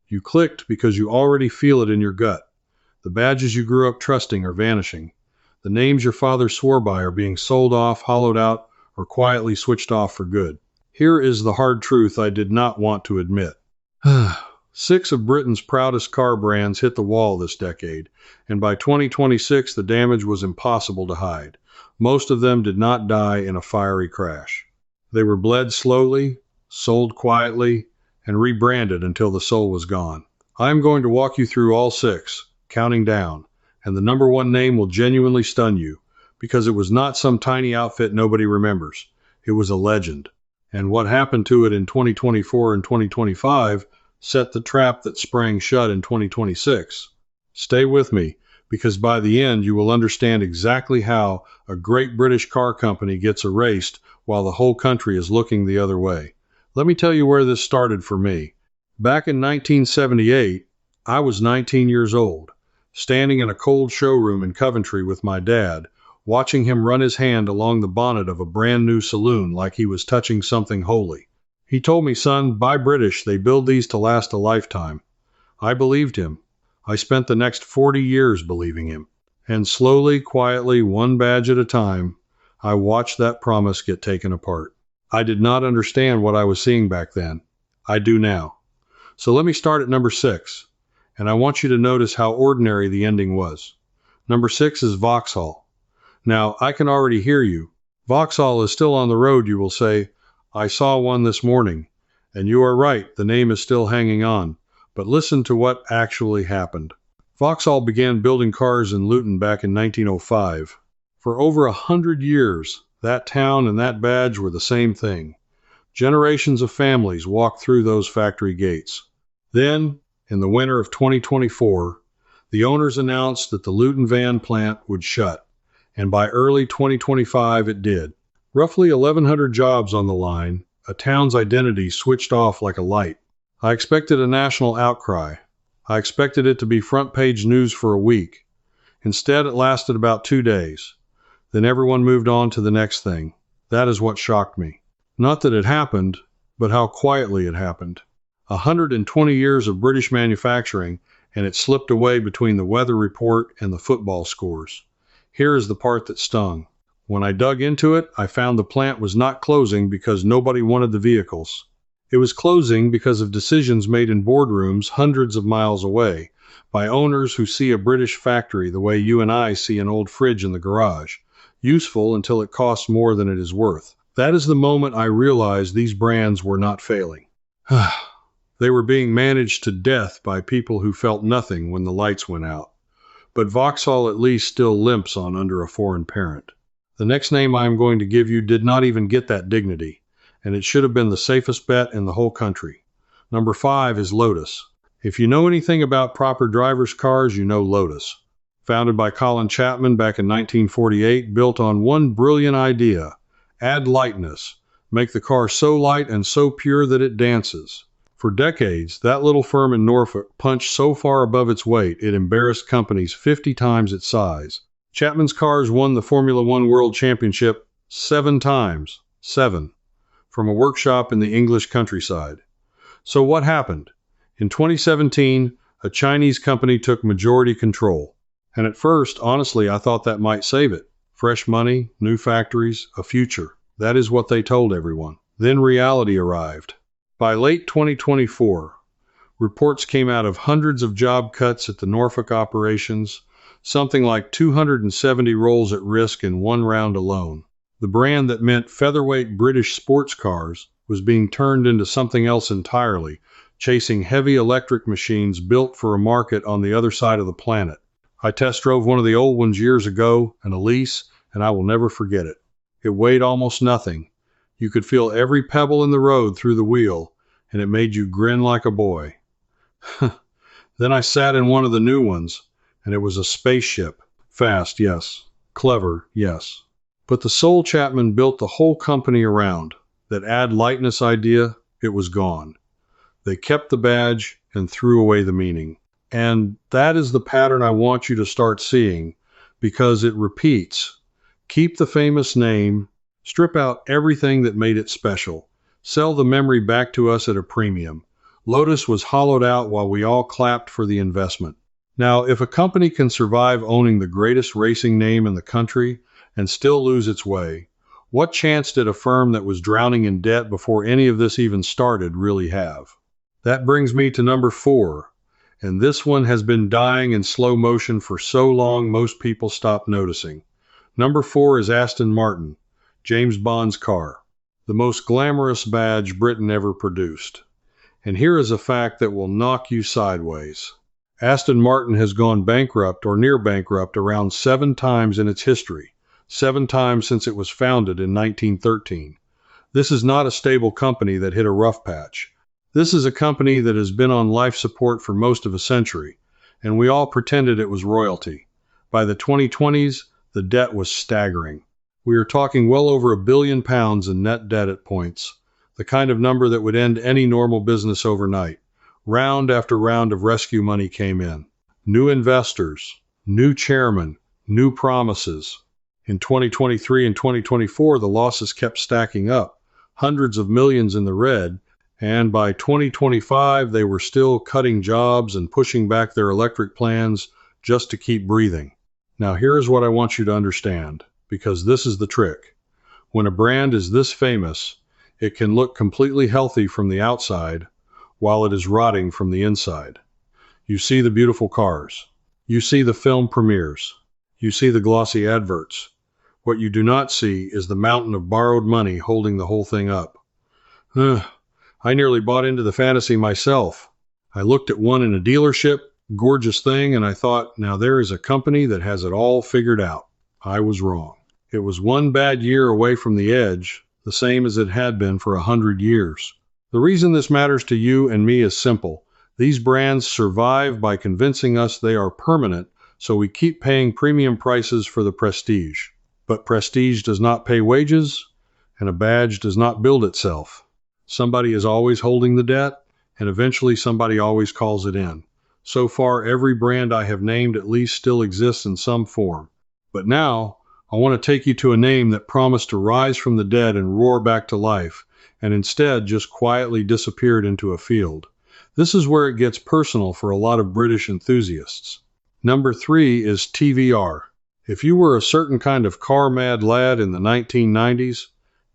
You clicked because you already feel it in your gut. The badges you grew up trusting are vanishing. The names your father swore by are being sold off, hollowed out, or quietly switched off for good. Here is the hard truth I did not want to admit. 6 of Britain's proudest car brands hit the wall this decade, and by 2026 the damage was impossible to hide. Most of them did not die in a fiery crash. They were bled slowly, sold quietly, and rebranded until the soul was gone. I am going to walk you through all 6, counting down, and the number 1 name will genuinely stun you, because it was not some tiny outfit nobody remembers. It was a legend. And what happened to it in 2024 and 2025 set the trap that sprang shut in 2026. Stay with me, because by the end you will understand exactly how a great British car company gets erased while the whole country is looking the other way. Let me tell you where this started for me. Back in 1978, I was 19 years old, standing in a cold showroom in Coventry with my dad, watching him run his hand along the bonnet of a brand new saloon like he was touching something holy. He told me, "Son, buy British, they build these to last a lifetime." I believed him. I spent the next 40 years believing him. And slowly, quietly, one badge at a time, I watched that promise get taken apart. I did not understand what I was seeing back then. I do now. So let me start at number 6, and I want you to notice how ordinary the ending was. Number 6 is Vauxhall. Now, I can already hear you. Vauxhall is still on the road, you will say. I saw one this morning. And you are right, the name is still hanging on. But listen to what actually happened. Vauxhall began building cars in Luton back in 1905. For over 100 years, that town and that badge were the same thing. Generations of families walked through those factory gates. Then, in the winter of 2024, the owners announced that the Luton van plant would shut, and by early 2025 it did. Roughly 1,100 jobs on the line, a town's identity switched off like a light. I expected a national outcry. I expected it to be front-page news for a week. Instead, it lasted about 2 days. Then everyone moved on to the next thing. That is what shocked me. Not that it happened, but how quietly it happened. 120 years of British manufacturing, and it slipped away between the weather report and the football scores. Here is the part that stung. When I dug into it, I found the plant was not closing because nobody wanted the vehicles. It was closing because of decisions made in boardrooms hundreds of miles away by owners who see a British factory the way you and I see an old fridge in the garage, useful until it costs more than it is worth. That is the moment I realized these brands were not failing. They were being managed to death by people who felt nothing when the lights went out. But Vauxhall at least still limps on under a foreign parent. The next name I am going to give you did not even get that dignity, and it should have been the safest bet in the whole country. Number 5 is Lotus. If you know anything about proper driver's cars, you know Lotus. Founded by Colin Chapman back in 1948, built on one brilliant idea: add lightness, make the car so light and so pure that it dances. For decades, that little firm in Norfolk punched so far above its weight it embarrassed companies 50 times its size. Chapman's cars won the Formula One World Championship 7 times, 7, from a workshop in the English countryside. So what happened? In 2017, a Chinese company took majority control. And at first, honestly, I thought that might save it. Fresh money, new factories, a future. That is what they told everyone. Then reality arrived. By late 2024, reports came out of hundreds of job cuts at the Norfolk operations, something like 270 roles at risk in one round alone. The brand that meant featherweight British sports cars was being turned into something else entirely, chasing heavy electric machines built for a market on the other side of the planet. I test drove one of the old ones years ago, an Elise, and I will never forget it. It weighed almost nothing. You could feel every pebble in the road through the wheel, and it made you grin like a boy. Then I sat in one of the new ones, and it was a spaceship. Fast, yes. Clever, yes. But the soul Chapman built the whole company around, that add lightness idea, it was gone. They kept the badge and threw away the meaning. And that is the pattern I want you to start seeing, because it repeats. Keep the famous name, strip out everything that made it special, sell the memory back to us at a premium. Lotus was hollowed out while we all clapped for the investment. Now, if a company can survive owning the greatest racing name in the country and still lose its way, what chance did a firm that was drowning in debt before any of this even started really have? That brings me to number 4, and this one has been dying in slow motion for so long most people stopped noticing. Number 4 is Aston Martin, James Bond's car, the most glamorous badge Britain ever produced. And here is a fact that will knock you sideways. Aston Martin has gone bankrupt or near bankrupt around 7 times in its history, 7 times since it was founded in 1913. This is not a stable company that hit a rough patch. This is a company that has been on life support for most of a century, and we all pretended it was royalty. By the 2020s, the debt was staggering. We are talking well over £1 billion in net debt at points, the kind of number that would end any normal business overnight. Round after round of rescue money came in. New investors, new chairman, new promises. In 2023 and 2024, the losses kept stacking up, hundreds of millions in the red, and by 2025, they were still cutting jobs and pushing back their electric plans just to keep breathing. Now, here's what I want you to understand, because this is the trick. When a brand is this famous, it can look completely healthy from the outside, while it is rotting from the inside. You see the beautiful cars. You see the film premieres. You see the glossy adverts. What you do not see is the mountain of borrowed money holding the whole thing up. I nearly bought into the fantasy myself. I looked at one in a dealership, gorgeous thing, and I thought, now there is a company that has it all figured out. I was wrong. It was one bad year away from the edge, the same as it had been for 100 years. The reason this matters to you and me is simple. These brands survive by convincing us they are permanent, so we keep paying premium prices for the prestige. But prestige does not pay wages, and a badge does not build itself. Somebody is always holding the debt, and eventually somebody always calls it in. So far, every brand I have named at least still exists in some form. But now, I want to take you to a name that promised to rise from the dead and roar back to life, and instead just quietly disappeared into a field. This is where it gets personal for a lot of British enthusiasts. Number 3 is TVR. If you were a certain kind of car-mad lad in the 1990s,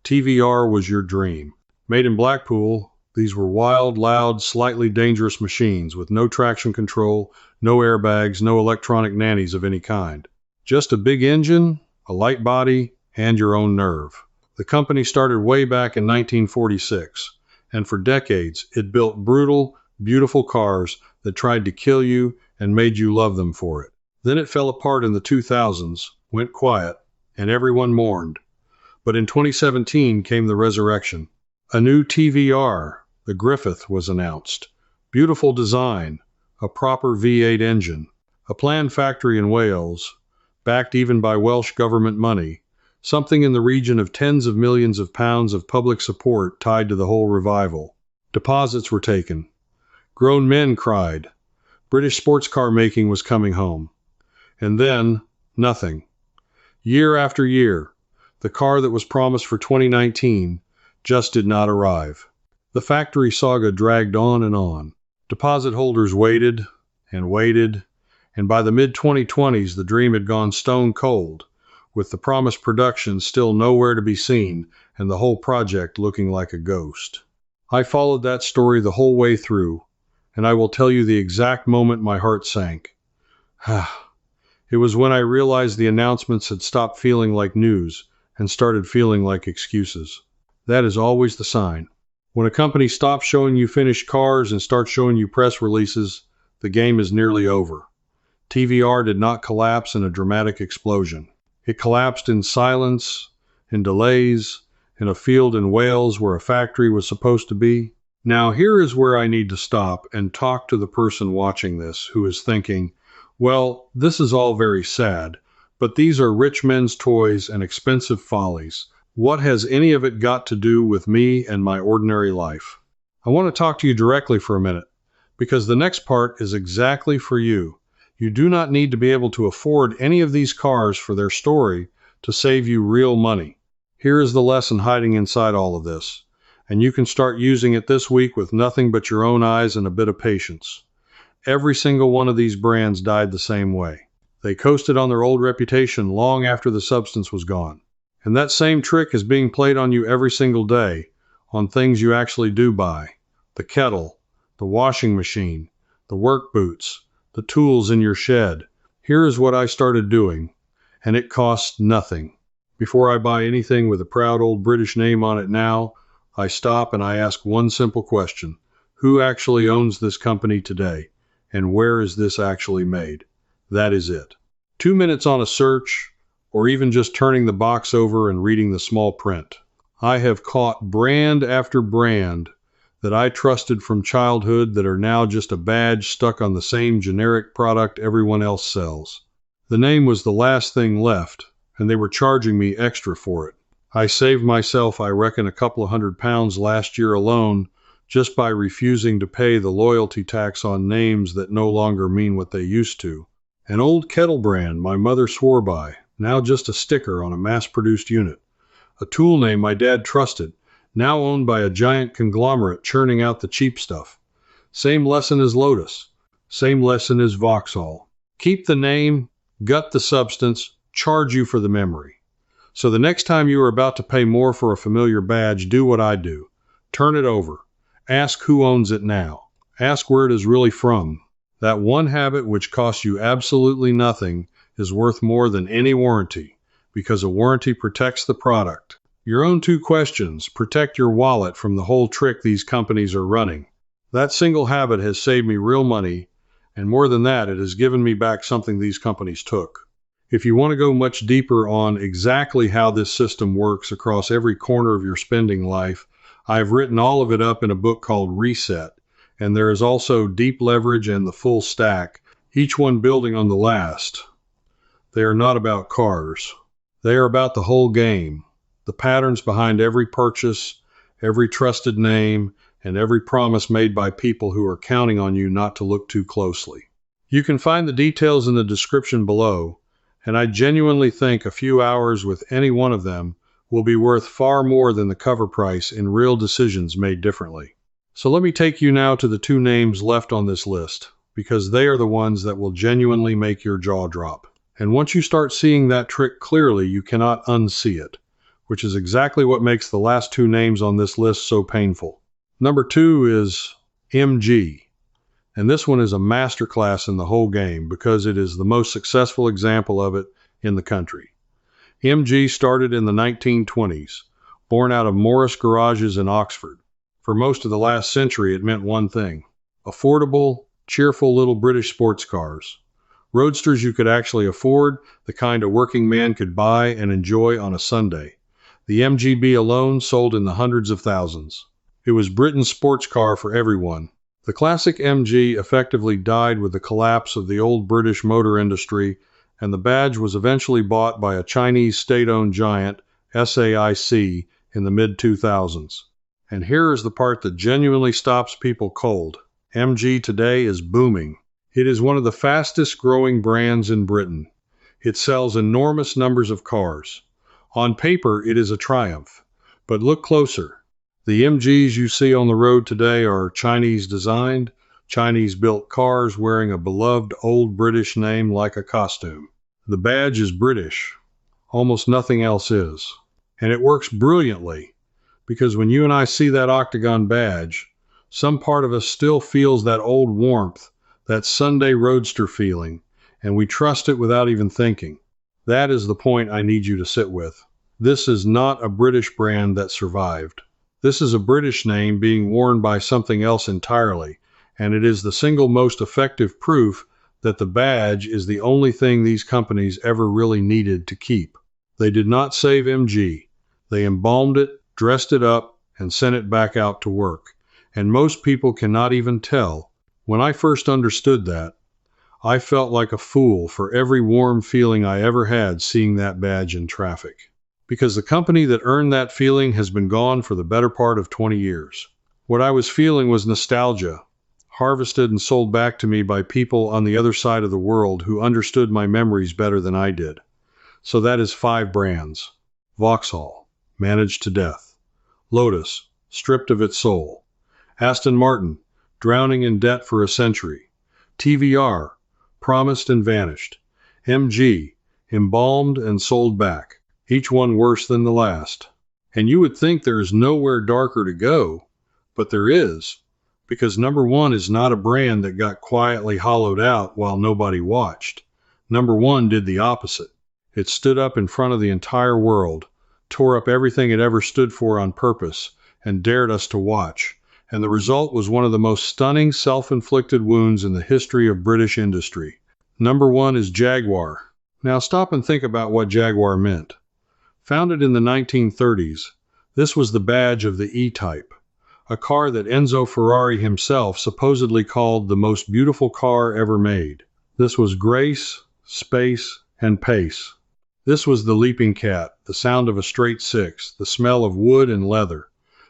TVR was your dream. Made in Blackpool, these were wild, loud, slightly dangerous machines with no traction control, no airbags, no electronic nannies of any kind. Just a big engine, a light body, and your own nerve. The company started way back in 1946, and for decades it built brutal, beautiful cars that tried to kill you and made you love them for it. Then it fell apart in the 2000s, went quiet, and everyone mourned. But in 2017 came the resurrection. A new TVR, the Griffith, was announced. Beautiful design, a proper V8 engine, a planned factory in Wales, backed even by Welsh government money, something in the region of tens of millions of pounds of public support tied to the whole revival. Deposits were taken. Grown men cried. British sports car making was coming home. And then, nothing. Year after year, the car that was promised for 2019 just did not arrive. The factory saga dragged on and on. Deposit holders waited and waited, and by the mid-2020s the dream had gone stone cold, with the promised production still nowhere to be seen and the whole project looking like a ghost. I followed that story the whole way through, and I will tell you the exact moment my heart sank. It was when I realized the announcements had stopped feeling like news and started feeling like excuses. That is always the sign. When a company stops showing you finished cars and starts showing you press releases, the game is nearly over. TVR did not collapse in a dramatic explosion. It collapsed in silence, in delays, in a field in Wales where a factory was supposed to be. Now here is where I need to stop and talk to the person watching this who is thinking, well, this is all very sad, but these are rich men's toys and expensive follies. What has any of it got to do with me and my ordinary life? I want to talk to you directly for a minute, because the next part is exactly for you. You do not need to be able to afford any of these cars for their story to save you real money. Here is the lesson hiding inside all of this, and you can start using it this week with nothing but your own eyes and a bit of patience. Every single one of these brands died the same way. They coasted on their old reputation long after the substance was gone. And that same trick is being played on you every single day, on things you actually do buy. The kettle, the washing machine, the work boots, the tools in your shed. Here is what I started doing, and it costs nothing. Before I buy anything with a proud old British name on it now, I stop and I ask one simple question. Who actually owns this company today? And where is this actually made? That is it. 2 minutes on a search, or even just turning the box over and reading the small print. I have caught brand after brand that I trusted from childhood that are now just a badge stuck on the same generic product everyone else sells. The name was the last thing left, and they were charging me extra for it. I saved myself, I reckon, a couple of £100 last year alone just by refusing to pay the loyalty tax on names that no longer mean what they used to. An old kettle brand my mother swore by, now just a sticker on a mass-produced unit. A tool name my dad trusted, now owned by a giant conglomerate churning out the cheap stuff. Same lesson as Lotus. Same lesson as Vauxhall. Keep the name, gut the substance, charge you for the memory. So the next time you are about to pay more for a familiar badge, do what I do. Turn it over. Ask who owns it now. Ask where it is really from. That one habit which costs you absolutely nothing is worth more than any warranty, because a warranty protects the product. Your own 2 questions protect your wallet from the whole trick these companies are running. That single habit has saved me real money, and more than that, it has given me back something these companies took. If you want to go much deeper on exactly how this system works across every corner of your spending life, I've written all of it up in a book called Reset, and there is also Deep Leverage and the Full Stack, each one building on the last. They are not about cars. They are about the whole game, the patterns behind every purchase, every trusted name, and every promise made by people who are counting on you not to look too closely. You can find the details in the description below, and I genuinely think a few hours with any one of them will be worth far more than the cover price in real decisions made differently. So let me take you now to the 2 names left on this list, because they are the ones that will genuinely make your jaw drop. And once you start seeing that trick clearly, you cannot unsee it, which is exactly what makes the last 2 names on this list so painful. Number 2 is MG, and this one is a masterclass in the whole game because it is the most successful example of it in the country. MG started in the 1920s, born out of Morris garages in Oxford. For most of the last century, it meant one thing: affordable, cheerful little British sports cars. Roadsters you could actually afford, the kind a working man could buy and enjoy on a Sunday. The MGB alone sold in the hundreds of thousands. It was Britain's sports car for everyone. The classic MG effectively died with the collapse of the old British motor industry, and the badge was eventually bought by a Chinese state-owned giant, SAIC, in the mid-2000s. And here is the part that genuinely stops people cold. MG today is booming. It is one of the fastest growing brands in Britain. It sells enormous numbers of cars. On paper, it is a triumph. But look closer. The MGs you see on the road today are Chinese-designed, Chinese-built cars wearing a beloved old British name like a costume. The badge is British. Almost nothing else is. And it works brilliantly, because when you and I see that octagon badge, some part of us still feels that old warmth, that Sunday roadster feeling, and we trust it without even thinking. That is the point I need you to sit with. This is not a British brand that survived. This is a British name being worn by something else entirely, and it is the single most effective proof that the badge is the only thing these companies ever really needed to keep. They did not save MG. They embalmed it, dressed it up, and sent it back out to work. And most people cannot even tell. When I first understood that, I felt like a fool for every warm feeling I ever had seeing that badge in traffic. Because the company that earned that feeling has been gone for the better part of 20 years. What I was feeling was nostalgia, harvested and sold back to me by people on the other side of the world who understood my memories better than I did. So that is 5 brands. Vauxhall, managed to death. Lotus, stripped of its soul. Aston Martin, drowning in debt for a century. TVR, promised and vanished. MG, embalmed and sold back, each one worse than the last. And you would think there is nowhere darker to go, but there is, because number one is not a brand that got quietly hollowed out while nobody watched. Number one did the opposite. It stood up in front of the entire world, tore up everything it ever stood for on purpose, and dared us to watch. And the result was one of the most stunning self-inflicted wounds in the history of British industry. Number one is Jaguar. Now stop and think about what Jaguar meant. Founded in the 1930s, this was the badge of the E-Type, a car that Enzo Ferrari himself supposedly called the most beautiful car ever made. This was grace, space, and pace. This was the leaping cat, the sound of a straight six, the smell of wood and leather.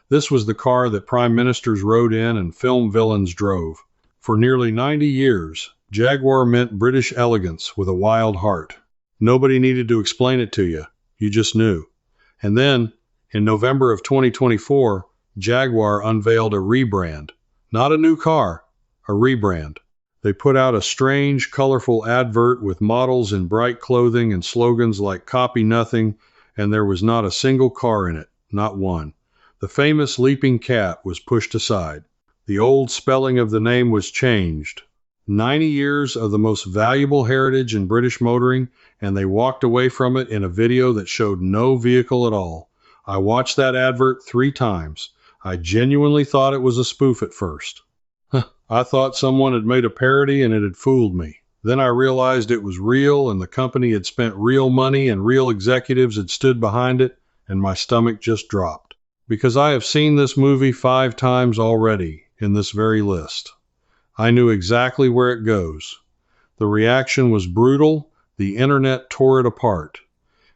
This was the car that prime ministers rode in and film villains drove. For nearly 90 years, Jaguar meant British elegance with a wild heart. Nobody needed to explain it to you. You just knew. And then, in November of 2024, Jaguar unveiled a rebrand. Not a new car, a rebrand. They put out a strange, colorful advert with models in bright clothing and slogans like "Copy Nothing," and there was not a single car in it, not one. The famous leaping cat was pushed aside. The old spelling of the name was changed. 90 years of the most valuable heritage in British motoring, and they walked away from it in a video that showed no vehicle at all. I watched that advert 3 times. I genuinely thought it was a spoof at first. I thought someone had made a parody and it had fooled me. Then I realized it was real and the company had spent real money and real executives had stood behind it, and my stomach just dropped. Because I have seen this movie 5 times already in this very list. I knew exactly where it goes. The reaction was brutal. The internet tore it apart.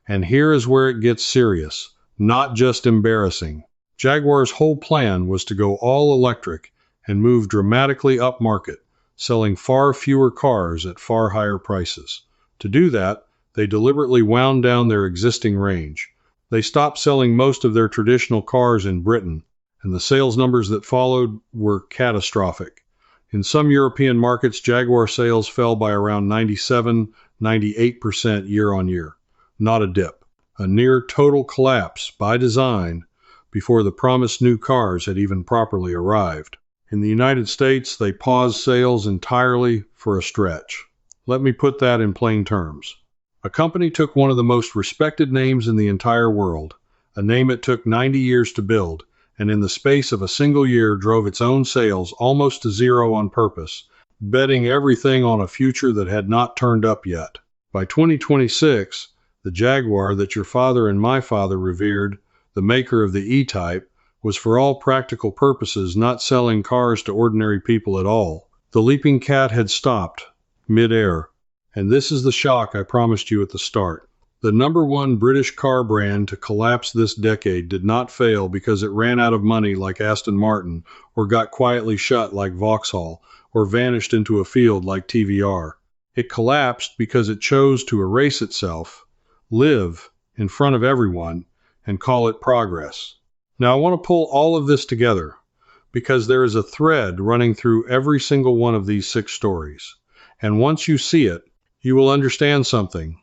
And here is where it gets serious, not just embarrassing. Jaguar's whole plan was to go all electric and move dramatically upmarket, selling far fewer cars at far higher prices. To do that, they deliberately wound down their existing range. They stopped selling most of their traditional cars in Britain, and the sales numbers that followed were catastrophic. In some European markets, Jaguar sales fell by around 97-98% year on year. Not a dip. A near total collapse by design before the promised new cars had even properly arrived. In the United States, they paused sales entirely for a stretch. Let me put that in plain terms. A company took one of the most respected names in the entire world, a name it took 90 years to build, and in the space of a single year drove its own sales almost to zero on purpose, betting everything on a future that had not turned up yet. By 2026, the Jaguar that your father and my father revered, the maker of the E-Type, was for all practical purposes not selling cars to ordinary people at all. The leaping cat had stopped mid-air. And this is the shock I promised you at the start. The number one British car brand to collapse this decade did not fail because it ran out of money like Aston Martin, or got quietly shut like Vauxhall, or vanished into a field like TVR. It collapsed because it chose to erase itself, live in front of everyone, and call it progress. Now I want to pull all of this together because there is a thread running through every single one of these 6 stories. And once you see it, you will understand something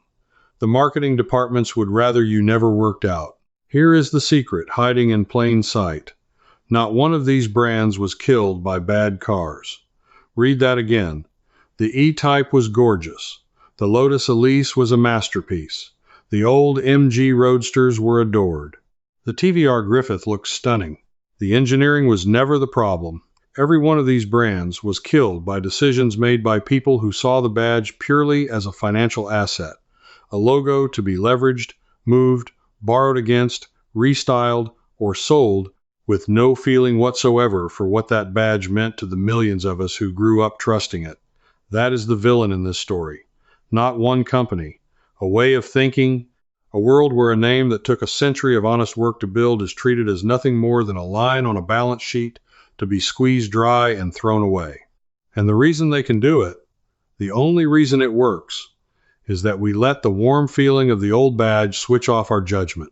the marketing departments would rather you never worked out. Here is the secret hiding in plain sight. Not one of these brands was killed by bad cars. Read that again. The E-Type was gorgeous. The Lotus Elise was a masterpiece. The old MG Roadsters were adored. The TVR Griffith looked stunning. The engineering was never the problem. Every one of these brands was killed by decisions made by people who saw the badge purely as a financial asset, a logo to be leveraged, moved, borrowed against, restyled, or sold with no feeling whatsoever for what that badge meant to the millions of us who grew up trusting it. That is the villain in this story. Not one company, a way of thinking, a world where a name that took a century of honest work to build is treated as nothing more than a line on a balance sheet to be squeezed dry and thrown away. And the reason they can do it, the only reason it works, is that we let the warm feeling of the old badge switch off our judgment.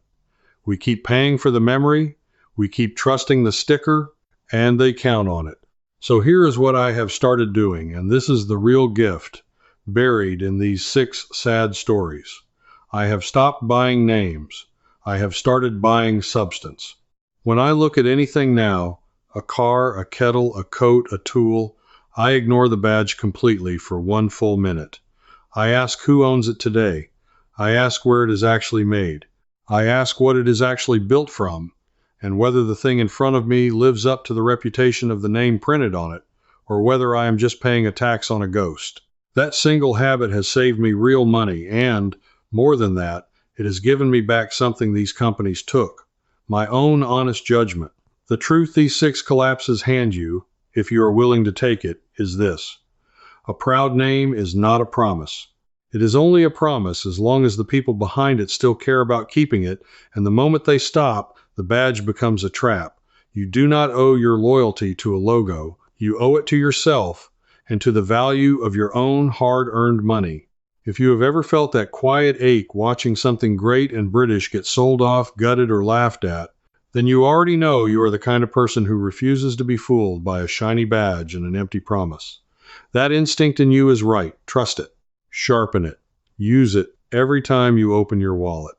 We keep paying for the memory, We keep trusting the sticker, and they count on it. So here is what I have started doing, and this is the real gift, buried in these 6 sad stories. I have stopped buying names. I have started buying substance. When I look at anything now, a car, a kettle, a coat, a tool, I ignore the badge completely for 1 full minute. I ask who owns it today. I ask where it is actually made. I ask what it is actually built from, and whether the thing in front of me lives up to the reputation of the name printed on it, or whether I am just paying a tax on a ghost. That single habit has saved me real money, and, more than that, it has given me back something these companies took, my own honest judgment. The truth these 6 collapses hand you, if you are willing to take it, is this. A proud name is not a promise. It is only a promise as long as the people behind it still care about keeping it, and the moment they stop, the badge becomes a trap. You do not owe your loyalty to a logo. You owe it to yourself and to the value of your own hard-earned money. If you have ever felt that quiet ache watching something great and British get sold off, gutted, or laughed at, then you already know you are the kind of person who refuses to be fooled by a shiny badge and an empty promise. That instinct in you is right. Trust it. Sharpen it. Use it every time you open your wallet.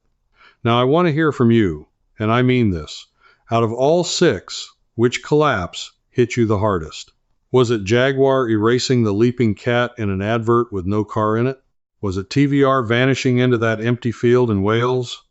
Now I want to hear from you, and I mean this. Out of all 6, which collapse hit you the hardest? Was it Jaguar erasing the leaping cat in an advert with no car in it? Was it TVR vanishing into that empty field in Wales?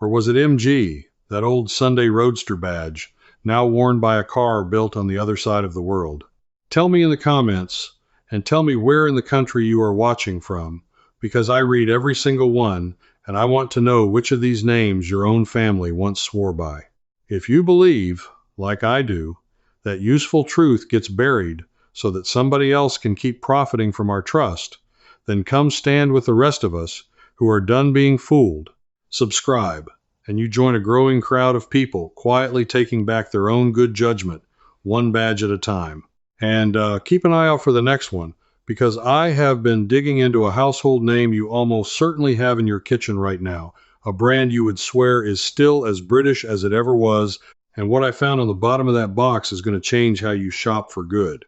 Or was it MG, that old Sunday Roadster badge, now worn by a car built on the other side of the world? Tell me in the comments, and tell me where in the country you are watching from, because I read every single one, and I want to know which of these names your own family once swore by. If you believe, like I do, that useful truth gets buried so that somebody else can keep profiting from our trust, then come stand with the rest of us who are done being fooled. Subscribe, and you join a growing crowd of people quietly taking back their own good judgment, one badge at a time. And keep an eye out for the next one, because I have been digging into a household name you almost certainly have in your kitchen right now, a brand you would swear is still as British as it ever was, and what I found on the bottom of that box is going to change how you shop for good.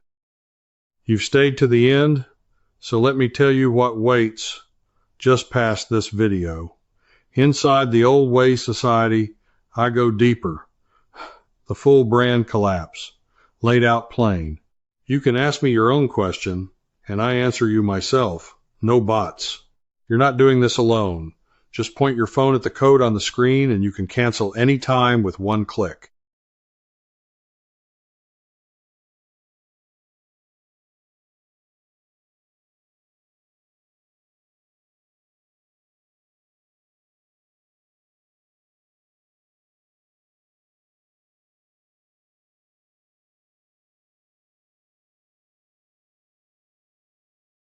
You've stayed to the end, so let me tell you what waits just past this video. Inside the old way society, I go deeper. The full brand collapse, laid out plain. You can ask me your own question, and I answer you myself. No bots. You're not doing this alone. Just point your phone at the code on the screen and you can cancel any time with one click.